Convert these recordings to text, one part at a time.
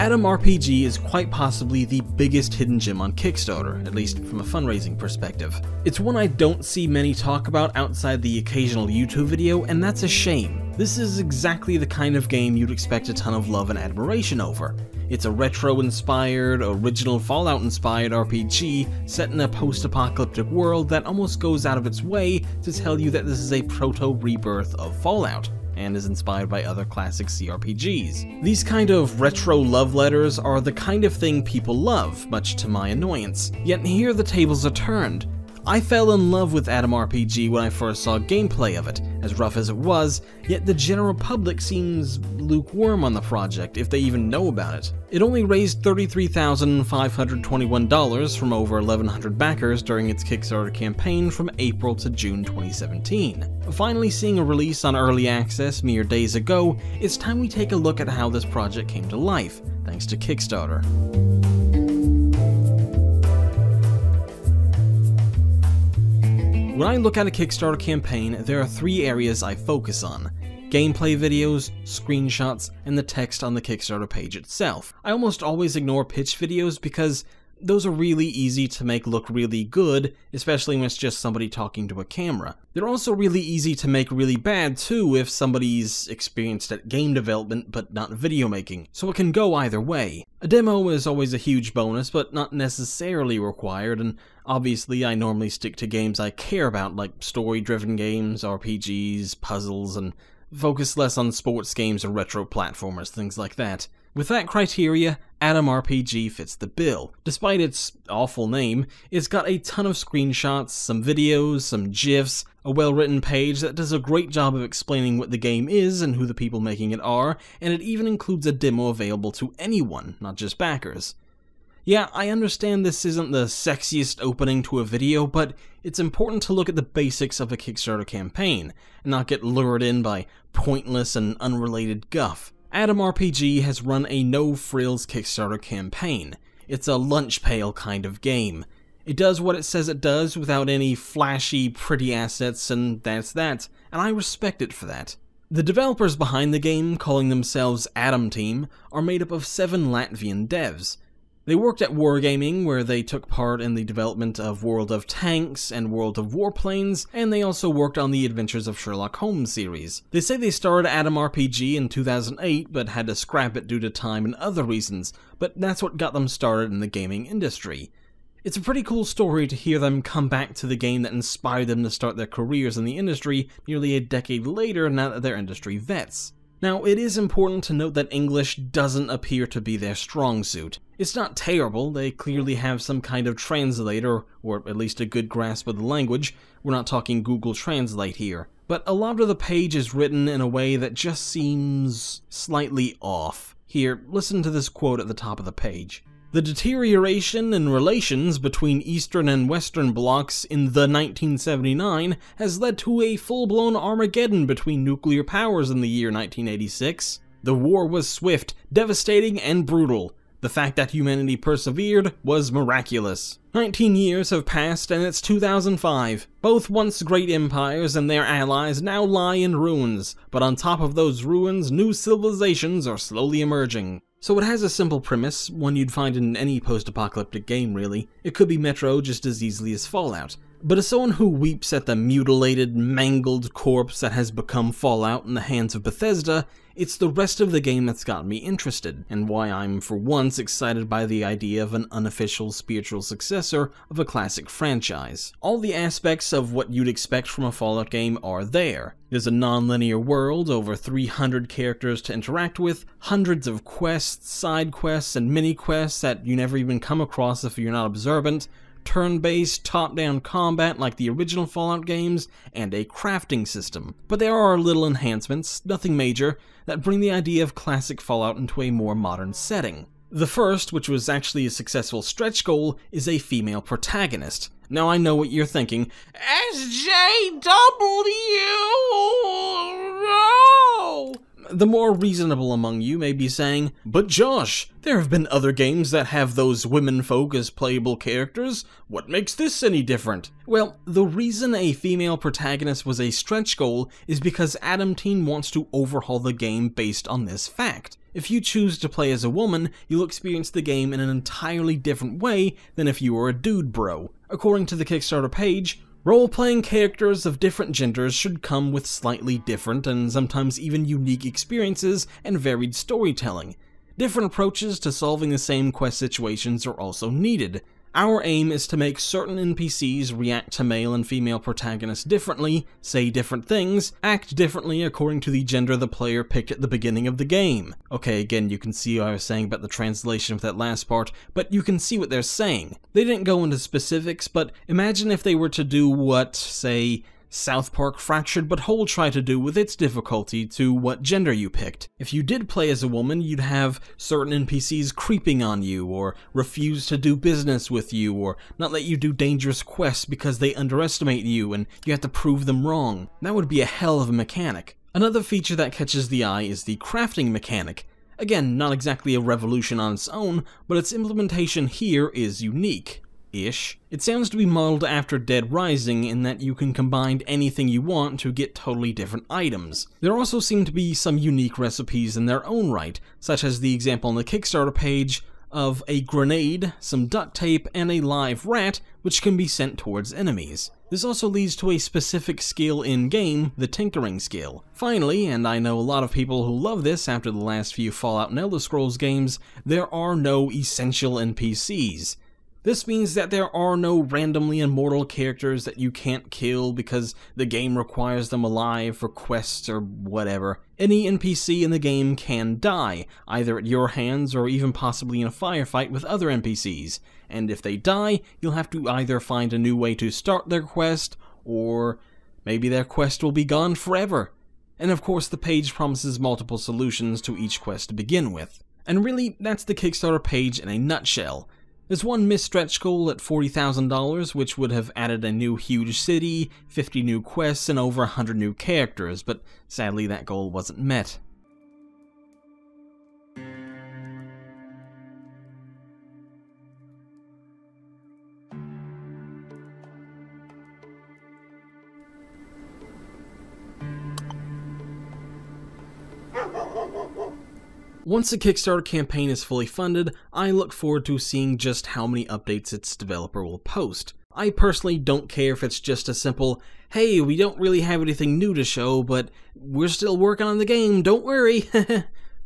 Atom RPG is quite possibly the biggest hidden gem on Kickstarter, at least from a fundraising perspective. It's one I don't see many talk about outside the occasional YouTube video, and that's a shame. This is exactly the kind of game you'd expect a ton of love and admiration over. It's a retro-inspired, original Fallout-inspired RPG set in a post-apocalyptic world that almost goes out of its way to tell you that this is a proto-rebirth of Fallout, and is inspired by other classic CRPGs. These kind of retro love letters are the kind of thing people love, much to my annoyance. Yet here the tables are turned. I fell in love with Atom RPG when I first saw gameplay of it, as rough as it was, yet the general public seems lukewarm on the project, if they even know about it. It only raised $33,521 from over 1,100 backers during its Kickstarter campaign from April to June 2017. Finally seeing a release on Early Access mere days ago, it's time we take a look at how this project came to life, thanks to Kickstarter. When I look at a Kickstarter campaign, there are three areas I focus on: gameplay videos, screenshots, and the text on the Kickstarter page itself. I almost always ignore pitch videos because those are really easy to make look really good, especially when it's just somebody talking to a camera. They're also really easy to make really bad too if somebody's experienced at game development but not video making, so it can go either way. A demo is always a huge bonus, but not necessarily required, and obviously I normally stick to games I care about, like story-driven games, RPGs, puzzles, and focus less on sports games or retro platformers, things like that. With that criteria, Atom RPG fits the bill. Despite its awful name, it's got a ton of screenshots, some videos, some GIFs, a well-written page that does a great job of explaining what the game is and who the people making it are, and it even includes a demo available to anyone, not just backers. Yeah, I understand this isn't the sexiest opening to a video, but it's important to look at the basics of a Kickstarter campaign, and not get lured in by pointless and unrelated guff. Atom RPG has run a no-frills Kickstarter campaign. It's a lunch pail kind of game. It does what it says it does without any flashy, pretty assets, and that's that, and I respect it for that. The developers behind the game, calling themselves Atom Team, are made up of 7 Latvian devs. They worked at Wargaming, where they took part in the development of World of Tanks and World of Warplanes, and they also worked on the Adventures of Sherlock Holmes series. They say they started Atom RPG in 2008, but had to scrap it due to time and other reasons, but that's what got them started in the gaming industry. It's a pretty cool story to hear them come back to the game that inspired them to start their careers in the industry nearly a decade later now that they're industry vets. Now, it is important to note that English doesn't appear to be their strong suit. It's not terrible, they clearly have some kind of translator, or at least a good grasp of the language. We're not talking Google Translate here. But a lot of the page is written in a way that just seems slightly off. Here, listen to this quote at the top of the page. "The deterioration in relations between Eastern and Western blocs in the 1979 has led to a full-blown Armageddon between nuclear powers in the year 1986. The war was swift, devastating, and brutal. The fact that humanity persevered was miraculous. 19 years have passed and it's 2005. Both once great empires and their allies now lie in ruins, but on top of those ruins, new civilizations are slowly emerging." So it has a simple premise, one you'd find in any post-apocalyptic game really. It could be Metro just as easily as Fallout. But as someone who weeps at the mutilated, mangled corpse that has become Fallout in the hands of Bethesda, it's the rest of the game that's got me interested, and why I'm for once excited by the idea of an unofficial spiritual successor of a classic franchise. All the aspects of what you'd expect from a Fallout game are there. There's a non-linear world, over 300 characters to interact with, hundreds of quests, side quests, and mini-quests that you never even come across if you're not observant, turn-based, top-down combat like the original Fallout games, and a crafting system. But there are little enhancements, nothing major, that bring the idea of classic Fallout into a more modern setting. The first, which was actually a successful stretch goal, is a female protagonist. Now I know what you're thinking, SJW! No! The more reasonable among you may be saying, "But Josh, there have been other games that have those women folk as playable characters. What makes this any different?" Well, the reason a female protagonist was a stretch goal is because Adam Team wants to overhaul the game based on this fact. If you choose to play as a woman, you'll experience the game in an entirely different way than if you were a dude bro. According to the Kickstarter page, role-playing characters of different genders should come with slightly different and sometimes even unique experiences and varied storytelling. Different approaches to solving the same quest situations are also needed. Our aim is to make certain NPCs react to male and female protagonists differently, say different things, act differently according to the gender the player picked at the beginning of the game. Okay, again, you can see what I was saying about the translation of that last part, but you can see what they're saying. They didn't go into specifics, but imagine if they were to do what, say, South Park Fractured But Whole tried to do with its difficulty to what gender you picked. If you did play as a woman, you'd have certain NPCs creeping on you, or refuse to do business with you, or not let you do dangerous quests because they underestimate you and you have to prove them wrong. That would be a hell of a mechanic. Another feature that catches the eye is the crafting mechanic. Again, not exactly a revolution on its own, but its implementation here is unique. Ish. It sounds to be modeled after Dead Rising in that you can combine anything you want to get totally different items. There also seem to be some unique recipes in their own right, such as the example on the Kickstarter page of a grenade, some duct tape, and a live rat which can be sent towards enemies. This also leads to a specific skill in-game, the tinkering skill. Finally, and I know a lot of people who love this after the last few Fallout and Elder Scrolls games, there are no essential NPCs. This means that there are no randomly immortal characters that you can't kill because the game requires them alive for quests or whatever. Any NPC in the game can die, either at your hands or even possibly in a firefight with other NPCs, and if they die, you'll have to either find a new way to start their quest, or maybe their quest will be gone forever. And of course the page promises multiple solutions to each quest to begin with. And really, that's the Kickstarter page in a nutshell. There's one missed stretch goal at $40,000, which would have added a new huge city, 50 new quests, and over 100 new characters, but sadly that goal wasn't met. Once the Kickstarter campaign is fully funded, I look forward to seeing just how many updates its developer will post. I personally don't care if it's just a simple, "Hey, we don't really have anything new to show, but we're still working on the game, don't worry,"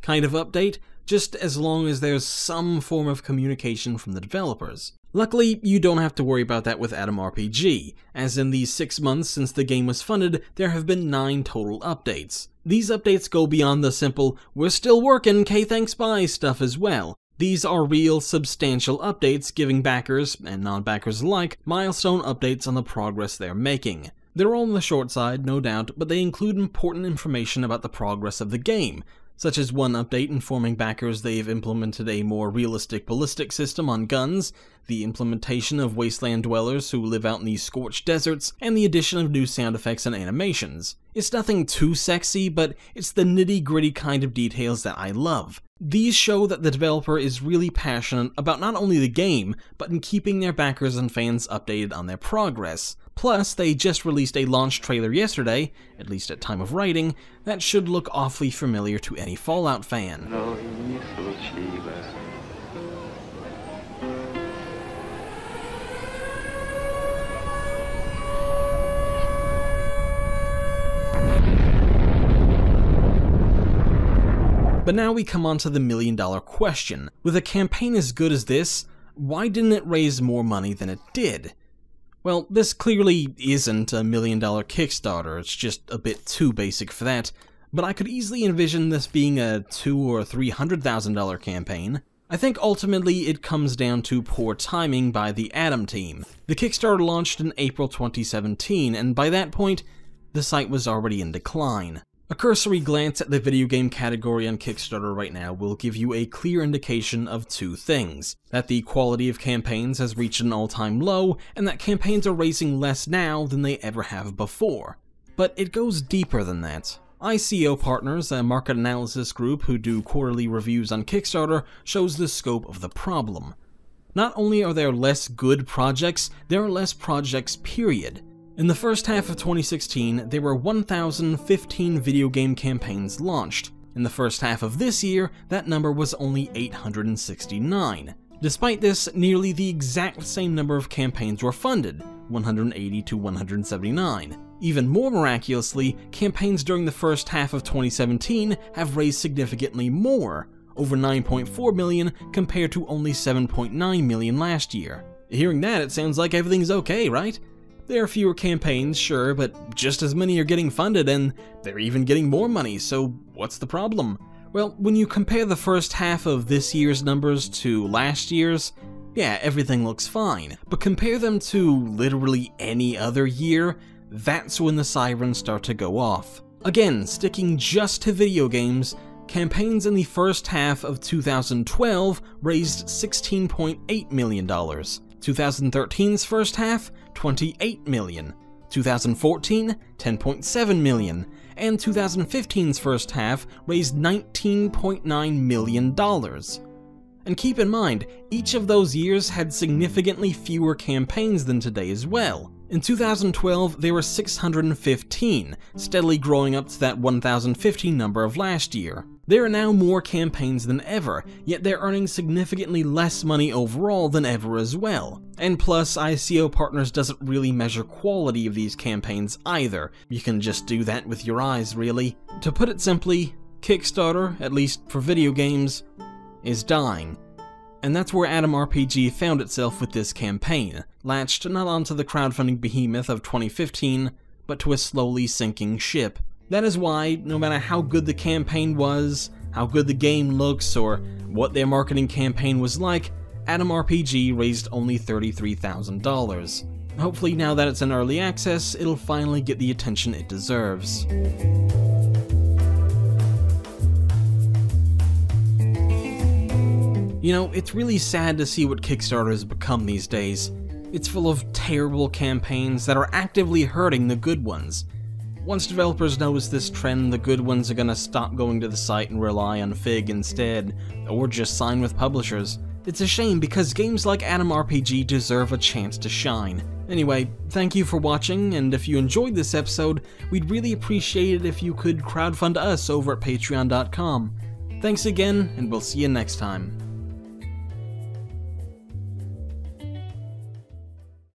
kind of update, just as long as there's some form of communication from the developers. Luckily, you don't have to worry about that with Atom RPG, as in the 6 months since the game was funded, there have been 9 total updates. These updates go beyond the simple, "we're still working, thanks bye" stuff as well. These are real, substantial updates giving backers, and non-backers alike, milestone updates on the progress they're making. They're all on the short side, no doubt, but they include important information about the progress of the game, such as one update informing backers they've implemented a more realistic ballistic system on guns, the implementation of wasteland dwellers who live out in these scorched deserts, and the addition of new sound effects and animations. It's nothing too sexy, but it's the nitty-gritty kind of details that I love. These show that the developer is really passionate about not only the game, but in keeping their backers and fans updated on their progress. Plus, they just released a launch trailer yesterday, at least at time of writing, that should look awfully familiar to any Fallout fan. But now we come on to the million-dollar question. With a campaign as good as this, why didn't it raise more money than it did? Well, this clearly isn't a million-dollar Kickstarter, it's just a bit too basic for that, but I could easily envision this being a $200,000 or $300,000 campaign. I think ultimately it comes down to poor timing by the Adam team. The Kickstarter launched in April 2017, and by that point, the site was already in decline. A cursory glance at the video game category on Kickstarter right now will give you a clear indication of two things: that the quality of campaigns has reached an all-time low, and that campaigns are raising less now than they ever have before. But it goes deeper than that. ICO Partners, a market analysis group who do quarterly reviews on Kickstarter, shows the scope of the problem. Not only are there less good projects, there are less projects, period. In the first half of 2016, there were 1,015 video game campaigns launched. In the first half of this year, that number was only 869. Despite this, nearly the exact same number of campaigns were funded, 180 to 179. Even more miraculously, campaigns during the first half of 2017 have raised significantly more, over 9.4 million compared to only 7.9 million last year. Hearing that, it sounds like everything's okay, right? There are fewer campaigns, sure, but just as many are getting funded, and they're even getting more money, so what's the problem? Well, when you compare the first half of this year's numbers to last year's, yeah, everything looks fine. But compare them to literally any other year, that's when the sirens start to go off. Again, sticking just to video games, campaigns in the first half of 2012 raised $16.8 million. 2013's first half, $28 million. 2014, $10.7 million. And 2015's first half raised $19.9 million. And keep in mind, each of those years had significantly fewer campaigns than today as well. In 2012, there were 615, steadily growing up to that 1,015 number of last year. There are now more campaigns than ever, yet they're earning significantly less money overall than ever as well. And plus, ICO Partners doesn't really measure quality of these campaigns either. You can just do that with your eyes, really. To put it simply, Kickstarter, at least for video games, is dying. And that's where Atom RPG found itself with this campaign, latched not onto the crowdfunding behemoth of 2015, but to a slowly sinking ship. That is why, no matter how good the campaign was, how good the game looks, or what their marketing campaign was like, Atom RPG raised only $33,000. Hopefully now that it's in early access, it'll finally get the attention it deserves. You know, it's really sad to see what Kickstarter has become these days. It's full of terrible campaigns that are actively hurting the good ones. Once developers notice this trend, the good ones are gonna stop going to the site and rely on Fig instead, or just sign with publishers. It's a shame because games like Atom RPG deserve a chance to shine. Anyway, thank you for watching, and if you enjoyed this episode, we'd really appreciate it if you could crowdfund us over at patreon.com. Thanks again, and we'll see you next time.